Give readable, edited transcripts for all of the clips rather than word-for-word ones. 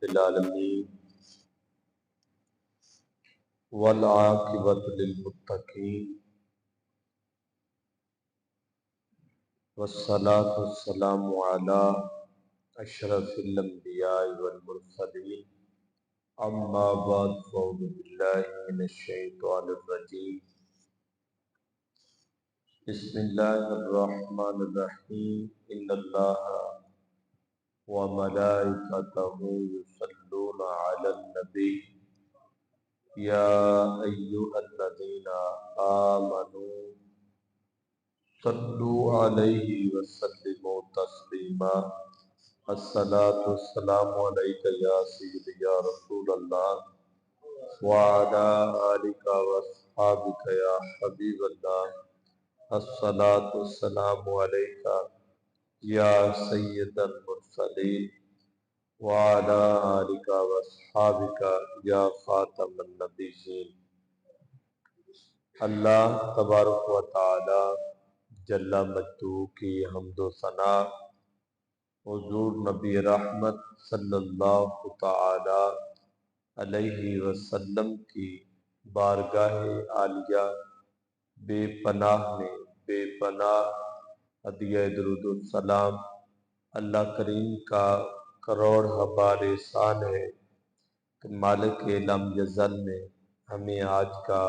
العالمین والعاقبۃ للمتقین والصلاۃ والسلام علی اشرف الانبیاء والمرسلین اما بعد فاعوذ باللہ من الشیطان الرجیم بسم اللہ الرحمن الرحیم ان اللہ وملائکتہ یصلون علی النبی یا ایھا الذین آمنوا صلوا علیہ وسلموا تسلیما الصلاۃ والسلام علیک یا سیدی یا رسول اللہ وعلی آلک واصحابک یا حبیب اللہ الصلاۃ والسلام علیک یا سید المرسلین وعلی آلک واصحابک یا خاتم النبیین۔ اللہ تبارک و تعالی جل مجدہ کی حمد و ثنا حضور نبی رحمت صلی اللہ تعالی علیہ وسلم کی بارگاہ عالیہ بے پناہ میں بے پناہ ہدیہ درود السلام اللہ کریم کا کروڑ ہزار احسان ہے کہ مالک لم یزل نے ہمیں آج کا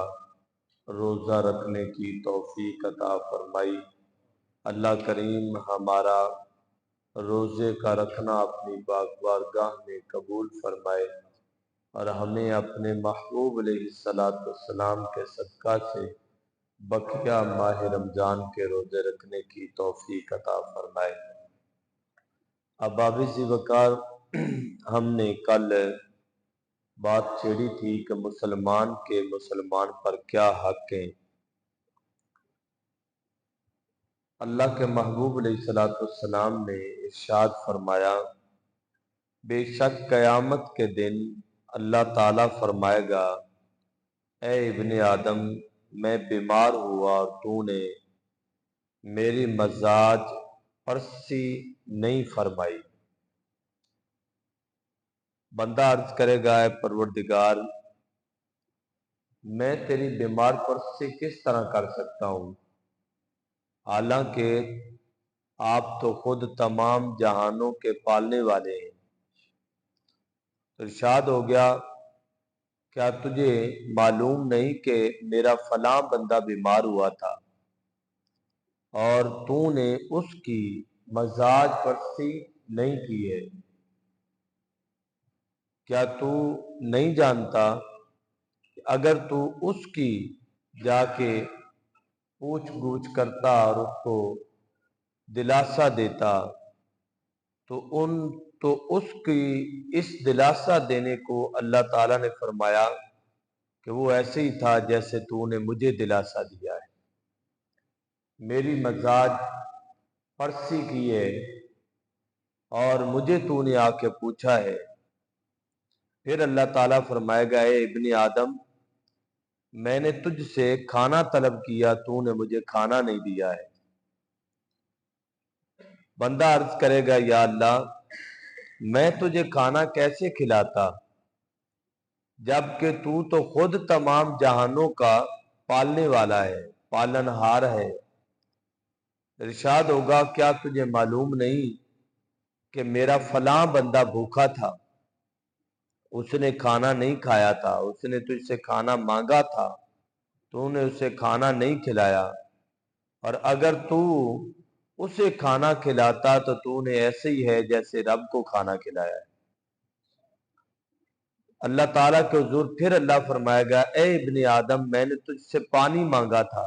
روزہ رکھنے کی توفیق عطا فرمائی۔ اللہ کریم ہمارا روزے کا رکھنا اپنی بارگاہ میں قبول فرمائے اور ہمیں اپنے محبوب علیہ السلام کے صدقہ سے بقیہ ماہ رمضان کے روزے رکھنے کی توفیق عطا فرمائے۔ اب وقار ہم نے کل بات چھیڑی تھی کہ مسلمان کے مسلمان پر کیا حق ہیں۔ اللہ کے محبوب علیہ السلام نے ارشاد فرمایا، بے شک قیامت کے دن اللہ تعالیٰ فرمائے گا، اے ابن آدم میں بیمار ہوا اور تو نے میری مزاج پرسی نہیں فرمائی۔ بندہ عرض کرے گا، اے پروردگار میں تیری بیمار پرسی کس طرح کر سکتا ہوں، حالانکہ آپ تو خود تمام جہانوں کے پالنے والے ہیں۔ ارشاد ہو گیا، کیا تجھے معلوم نہیں کہ میرا فلاں بندہ بیمار ہوا تھا اور تو نے اس کی مزاج پرسی نہیں کی ہے؟ کیا تو نہیں جانتا کہ اگر تو اس کی جا کے پوچھ گچھ کرتا اور اس کو دلاسا دیتا تو اس کی اس دلاسا دینے کو اللہ تعالیٰ نے فرمایا کہ وہ ایسے ہی تھا جیسے تو نے مجھے دلاسا دیا ہے، میری مزاج پرسی کی ہے اور مجھے تو نے آ کے پوچھا ہے۔ پھر اللہ تعالیٰ فرمائے گا، اے ابن آدم میں نے تجھ سے کھانا طلب کیا، تو نے مجھے کھانا نہیں دیا ہے۔ بندہ عرض کرے گا، یا اللہ میں تجھے کھانا کیسے کھلاتا جبکہ تو خود تمام جہانوں کا پالنے والا ہے، پالن ہار ہے۔ ارشاد ہوگا، کیا تجھے معلوم نہیں کہ میرا فلاں بندہ بھوکا تھا، اس نے کھانا نہیں کھایا تھا، اس نے تجھ سے کھانا مانگا تھا، تو نے اسے کھانا نہیں کھلایا، اور اگر تو اسے کھانا کھلاتا تو نے ایسے ہی ہے جیسے رب کو کھانا کھلایا ہے۔ اللہ تعالیٰ کے حضور پھر اللہ فرمائے گا، اے ابن آدم میں نے تجھ سے پانی مانگا تھا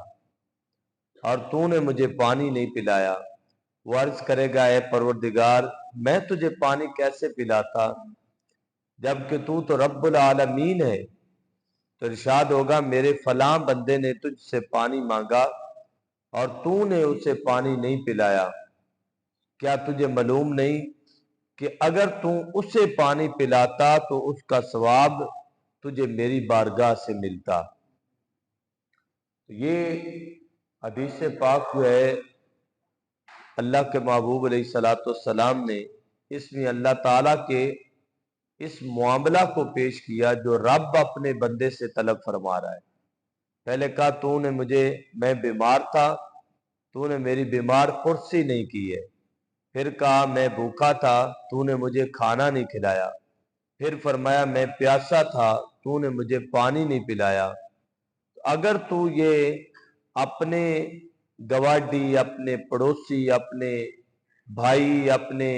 اور تو نے مجھے پانی نہیں پلایا۔ وہ عرض کرے گا، اے پروردگار میں تجھے پانی کیسے پلاتا جبکہ تو رب العالمین ہے۔ تو ارشاد ہوگا، میرے فلاں بندے نے تجھ سے پانی مانگا اور تو نے اسے پانی نہیں پلایا، کیا تجھے معلوم نہیں کہ اگر تو اسے پانی پلاتا تو اس کا ثواب تجھے میری بارگاہ سے ملتا۔ یہ حدیث پاک جو ہے اللہ کے محبوب علیہ السلام نے، اس میں اللہ تعالیٰ کے اس معاملہ کو پیش کیا جو رب اپنے بندے سے طلب فرما رہا ہے۔ پہلے کہا میں بیمار تھا، تو نے میری بیمار پرسی نہیں کی ہے۔ پھر کہا میں بھوکا تھا، تو نے مجھے کھانا نہیں کھلایا۔ پھر فرمایا میں پیاسا تھا، تو نے مجھے پانی نہیں پلایا۔ اگر تو یہ اپنے گواڈی، اپنے پڑوسی، اپنے بھائی، اپنے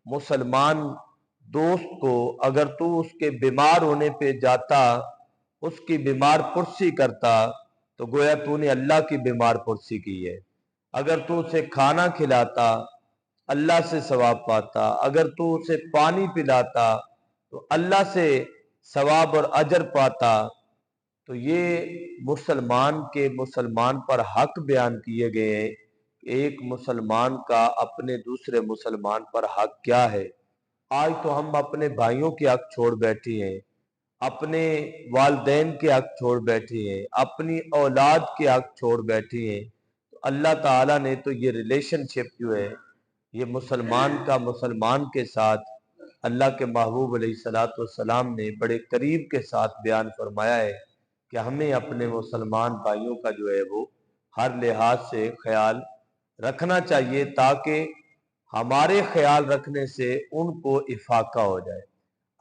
مسلمان دوست کو اگر تو اس کے بیمار ہونے پہ جاتا، اس کی بیمار پرسی کرتا، تو گویا تو نے اللہ کی بیمار پرسی کی ہے۔ اگر تو اسے کھانا کھلاتا اللہ سے ثواب پاتا، اگر تو اسے پانی پلاتا تو اللہ سے ثواب اور اجر پاتا۔ تو یہ مسلمان پر حق بیان کیے گئے ہیں۔ ایک مسلمان کا اپنے دوسرے مسلمان پر حق کیا ہے۔ آج تو ہم اپنے بھائیوں کے حق چھوڑ بیٹھے ہیں، اپنے والدین کے حق چھوڑ بیٹھے ہیں، اپنی اولاد کے حق چھوڑ بیٹھے ہیں۔ تو اللہ تعالیٰ نے تو یہ ریلیشن شپ جو ہے، یہ مسلمان کا مسلمان کے ساتھ اللہ کے محبوب علیہ السلام نے بڑے قریب کے ساتھ بیان فرمایا ہے کہ ہمیں اپنے مسلمان بھائیوں کا جو ہے وہ ہر لحاظ سے خیال رکھنا چاہیے، تاکہ ہمارے خیال رکھنے سے ان کو افاقہ ہو جائے۔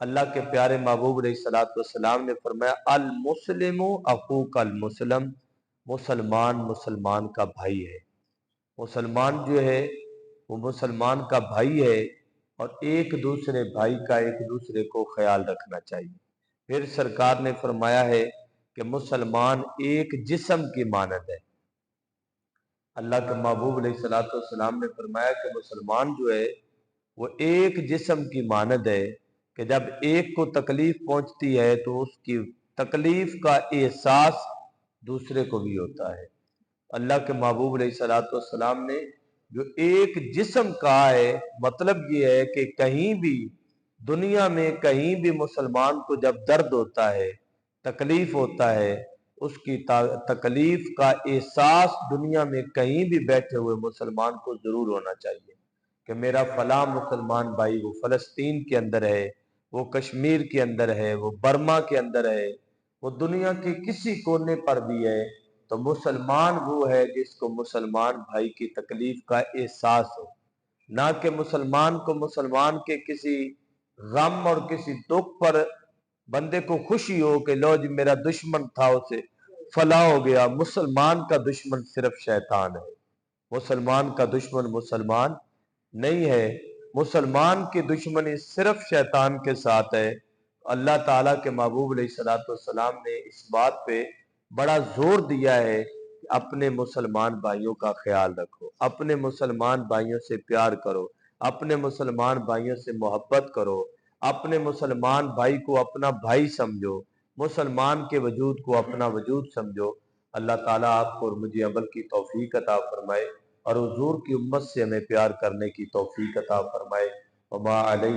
اللہ کے پیارے محبوب علیہ السلام نے فرمایا المسلم اخوک المسلم، مسلمان کا بھائی ہے۔ مسلمان جو ہے وہ مسلمان کا بھائی ہے، اور ایک دوسرے بھائی کا ایک دوسرے کو خیال رکھنا چاہیے۔ پھر سرکار نے فرمایا ہے کہ مسلمان ایک جسم کی مانند ہے۔ اللہ کے محبوب علیہ السلام نے فرمایا کہ مسلمان جو ہے وہ ایک جسم کی مانند ہے، کہ جب ایک کو تکلیف پہنچتی ہے تو اس کی تکلیف کا احساس دوسرے کو بھی ہوتا ہے۔ اللہ کے محبوب علیہ السلام نے جو ایک جسم کہا ہے، مطلب یہ ہے کہ کہیں بھی دنیا میں کہیں بھی مسلمان کو جب درد ہوتا ہے، تکلیف ہوتا ہے، اس کی تکلیف کا احساس دنیا میں کہیں بھی بیٹھے ہوئے مسلمان کو ضرور ہونا چاہیے کہ میرا فلاں مسلمان بھائی وہ فلسطین کے اندر ہے، وہ کشمیر کے اندر ہے، وہ برما کے اندر ہے، وہ دنیا کے کسی کونے پر بھی ہے، تو مسلمان وہ ہے جس کو مسلمان بھائی کی تکلیف کا احساس ہو، نہ کہ مسلمان کو مسلمان کے کسی غم اور کسی دکھ پر بندے کو خوشی ہو کہ لو جی میرا دشمن تھا اسے فلاں ہو گیا۔ مسلمان کا دشمن صرف شیطان ہے، مسلمان کا دشمن مسلمان نہیں ہے۔ مسلمان کی دشمنی صرف شیطان کے ساتھ ہے۔ اللہ تعالیٰ کے محبوب علیہ السلام نے اس بات پہ بڑا زور دیا ہے کہ اپنے مسلمان بھائیوں کا خیال رکھو، اپنے مسلمان بھائیوں سے پیار کرو، اپنے مسلمان بھائیوں سے محبت کرو، اپنے مسلمان بھائی کو اپنا بھائی سمجھو، مسلمان کے وجود کو اپنا وجود سمجھو۔ اللہ تعالیٰ آپ کو اور مجھے عمل کی توفیق عطا فرمائے، اور حضور کی امت سے ہمیں پیار کرنے کی توفیق عطا فرمائے۔ وما علیہ